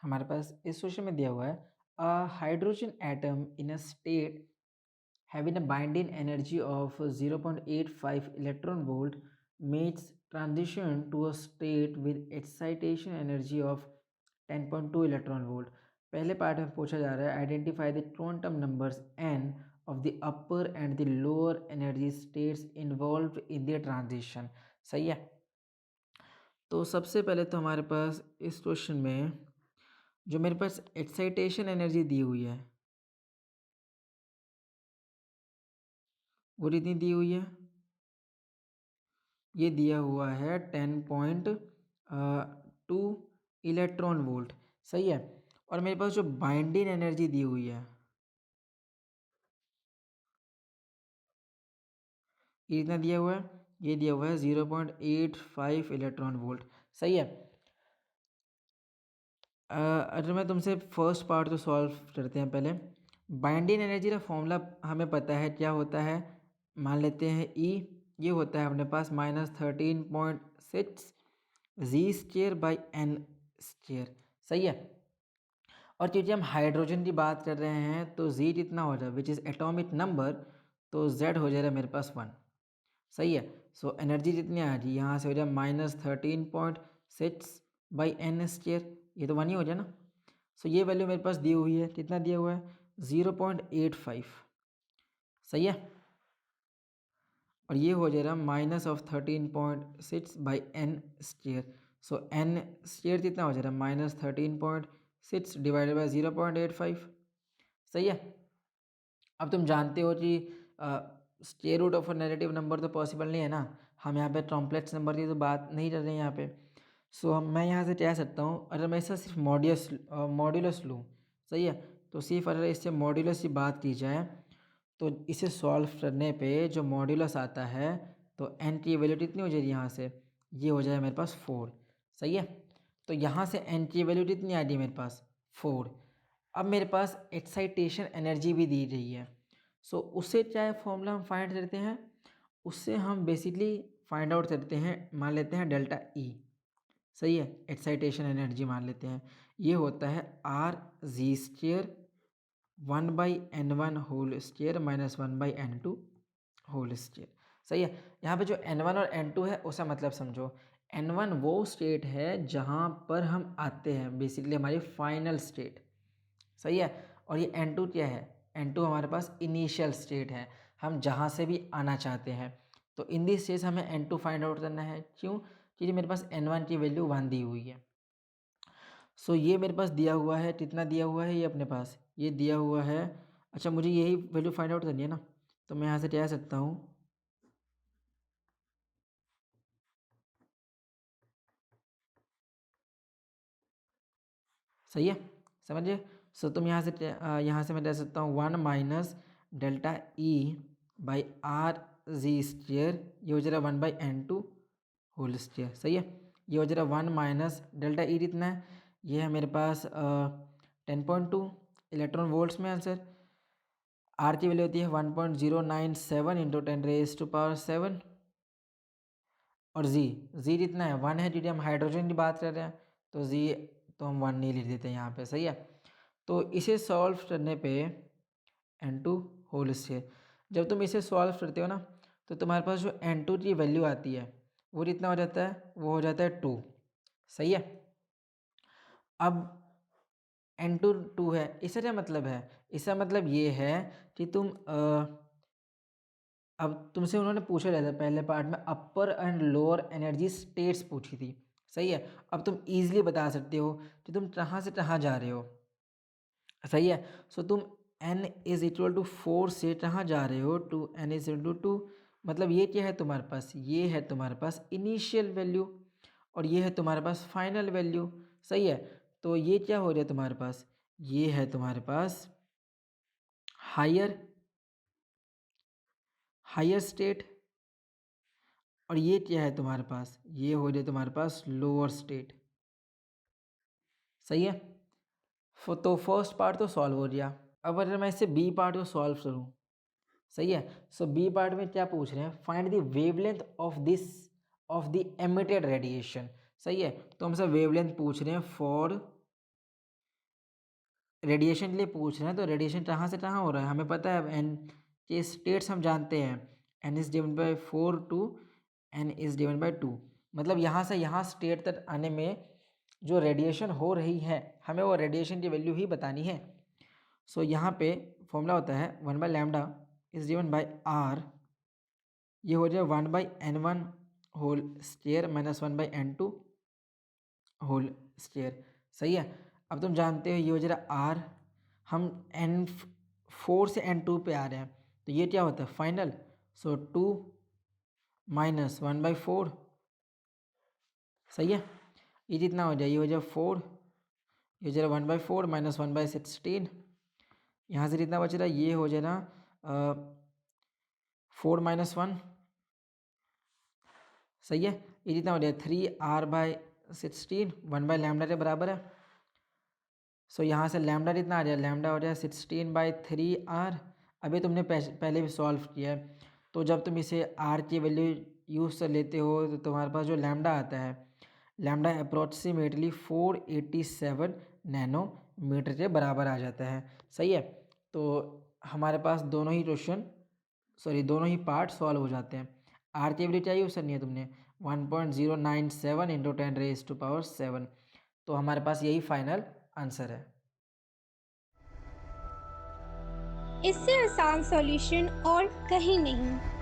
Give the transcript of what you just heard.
हमारे पास इस क्वेश्चन में दिया हुआ है hydrogen atom in a state having a binding energy of 0.85 electron volt makes transition to a state with excitation energy of 10.2 electron volt. पहले part में पूछा जा रहा है identify the quantum numbers n of the upper and the lower energy states involved in the transition. सही है। तो सबसे पहले तो हमारे पास इस क्वेश्चन में जो मेरे पास एक्साइटेशन एनर्जी दी हुई है वो कितनी दी हुई है, ये दिया हुआ है 10.2 इलेक्ट्रॉन वोल्ट। सही है। और मेरे पास जो बाइंडिंग एनर्जी दी हुई है ये कितना दिया हुआ है, ये दिया हुआ है 0.85 इलेक्ट्रॉन वोल्ट। सही है। अगर मैं तुमसे फर्स्ट पार्ट तो सॉल्व करते हैं पहले। बाइंडिंग एनर्जी का फॉर्मूला हमें पता है क्या होता है, मान लेते हैं ई, ये होता है अपने पास -13.6 जी स्क्वेयर बाई एन स्क्वेयर। सही है। और क्योंकि हम हाइड्रोजन की बात कर रहे हैं तो जी कितना हो जाए विच इज़ एटॉमिक नंबर, तो जेड हो जाएगा मेरे पास 1। सही है। सो एनर्जी कितनी आ रही है यहाँ से हो जाए -13.6 बाई एन स्क्वेयर, ये तो 1 ही हो जाए ना। सो ये वैल्यू मेरे पास दी हुई है, कितना दिया हुआ है 0.85। सही है। और ये हो जाएगा -13.6 by N square. So N square कितना हो जाएगा -13.6 डिवाइडेड बाई 0.85। सही है। अब तुम जानते हो कि square root of negative number तो पॉसिबल नहीं है ना, हम यहाँ पे कॉम्प्लेक्स नंबर की तो बात नहीं कर रहे हैं यहाँ पे। सो मैं यहाँ से कह सकता हूँ अगर मैं इसका सिर्फ मॉड्यूलस लूँ, सही है, तो सिर्फ अगर इससे मॉड्यूलस की बात की जाए तो इसे सॉल्व करने पे जो मॉड्यूलस आता है तो एन की वैल्यू कितनी हो जाएगी यहाँ से, ये हो जाएगा मेरे पास 4। सही है। तो यहाँ से एन की वैल्यू कितनी आ रही है मेरे पास 4। अब मेरे पास एक्साइटेशन एनर्जी भी दी रही है। सो उससे क्या फॉर्मूला हम फाइंड करते हैं, उससे हम बेसिकली फाइंड आउट करते हैं, मान लेते हैं डेल्टा ई। सही है। एक्साइटेशन एनर्जी मान लेते हैं, ये होता है R G square 1/n1 whole square -1/n2 whole square. सही है। यहाँ पे जो n1 और n2 है उसका मतलब समझो, n1 वो स्टेट है जहाँ पर हम आते हैं, बेसिकली हमारी फाइनल स्टेट। सही है। और ये n2 क्या है, n2 हमारे पास इनिशियल स्टेट है, हम जहाँ से भी आना चाहते हैं। तो इन दिस केस हमें n2 फाइंड आउट करना है, क्यों, क्योंकि मेरे पास n1 की वैल्यू 1 दी हुई है। सो ये मेरे पास दिया हुआ है, कितना दिया हुआ है ये अपने पास, ये दिया हुआ है। अच्छा, मुझे यही वैल्यू फाइंड आउट करनी है ना, तो मैं यहाँ से कह सकता हूँ, सही है, समझिए। सो तुम यहाँ से मैं कह सकता हूँ 1 minus delta E by are G square, ये हो जाएगा 1/n2 होल स्क्वेयर। सही है। ये हो जाएगा 1 माइनस डेल्टा ई कितना है, ये है मेरे पास 10.2 इलेक्ट्रॉन वोल्ट्स में आंसर। आर की वैल्यू होती है 1.097 इंटू 10⁻⁷। और जी कितना है 1 है, क्योंकि हम हाइड्रोजन की बात कर रहे हैं, तो जी तो हम 1 नहीं लिख देते यहाँ पे। सही है। तो इसे सॉल्व करने पे n2 होल स्क्वायर, जब तुम इसे सॉल्व करते हो ना तो तुम्हारे पास जो n2 की वैल्यू आती है वो कितना हो जाता है, वो हो जाता है 2। सही है। अब n2 2 है, इसका क्या मतलब है, इसका मतलब ये है कि तुम अब तुमसे उन्होंने पूछा जाता है पहले पार्ट में अपर एंड लोअर एनर्जी स्टेट्स पूछी थी। सही है। अब तुम इजीली बता सकते हो कि तुम कहाँ से कहाँ जा रहे हो। सही है। सो तुम n इज इक्वल टू 4 से कहाँ जा रहे हो, to n is equal to 2। मतलब ये क्या है तुम्हारे पास, ये है तुम्हारे पास इनिशियल वैल्यू और ये है तुम्हारे पास फाइनल वैल्यू। सही है। तो ये क्या हो रहा है तुम्हारे पास, ये है तुम्हारे पास हायर हायर स्टेट, और ये क्या है तुम्हारे पास, ये हो रही है तुम्हारे पास लोअर स्टेट। सही है। तो फर्स्ट पार्ट तो सॉल्व हो गया। अब अगर मैं इससे बी पार्ट को सॉल्व करूँ, सही है। सो बी पार्ट में क्या पूछ रहे हैं, find the wavelength of the emitted radiation. सही है। तो हमसे वेवलेंथ पूछ रहे हैं फॉर रेडिएशन के लिए पूछ रहे हैं, तो रेडिएशन कहाँ से कहाँ हो रहा है हमें पता है। एन के स्टेट्स हम जानते हैं, N is divide by 4 to N is divide by 2, मतलब यहाँ से यहाँ स्टेट तक आने में जो रेडिएशन हो रही है हमें वो रेडिएशन की वैल्यू ही बतानी है। सो यहाँ पे फॉर्मूला होता है 1 by lambda is divide by R, ये हो जाए 1 by n1 whole square minus 1 by n2 whole square. सही है। अब तुम जानते हो ये हो जाएगा आर, हम n4 से n2 पे आ रहे हैं, तो ये क्या होता है फाइनल। सो 2 माइनस 1 बाई 4, सही है। ये जितना हो जाए, ये हो जाए 4, ये हो जाएगा 1 बाई 4 माइनस 1 बाई 16, यहाँ से जितना बच रहा है ये हो जाए ना 4 माइनस 1, सही है। ये जितना हो जाएगा 3r/16 1 बाई लैम्डा के बराबर है। सो यहाँ से लैम्डा कितना आ जाए, लैम्डा हो जाए 16/3r। अभी तुमने पहले भी सॉल्व किया है, तो जब तुम इसे r की वैल्यू यूज़ से लेते हो तो तुम्हारे पास जो लैम्डा आता है, लैम्डा अप्रोक्सीमेटली 487 नैनोमीटर के बराबर आ जाता है। सही है। तो हमारे पास दोनों ही क्वेश्चन दोनों ही पार्ट सॉल्व हो जाते हैं। आर की वैल्यू चाहिए उससे नहीं है तुमने 1.097 इंटू 10⁻⁷, तो हमारे पास यही फाइनल आंसर है। इससे आसान सॉल्यूशन और कहीं नहीं।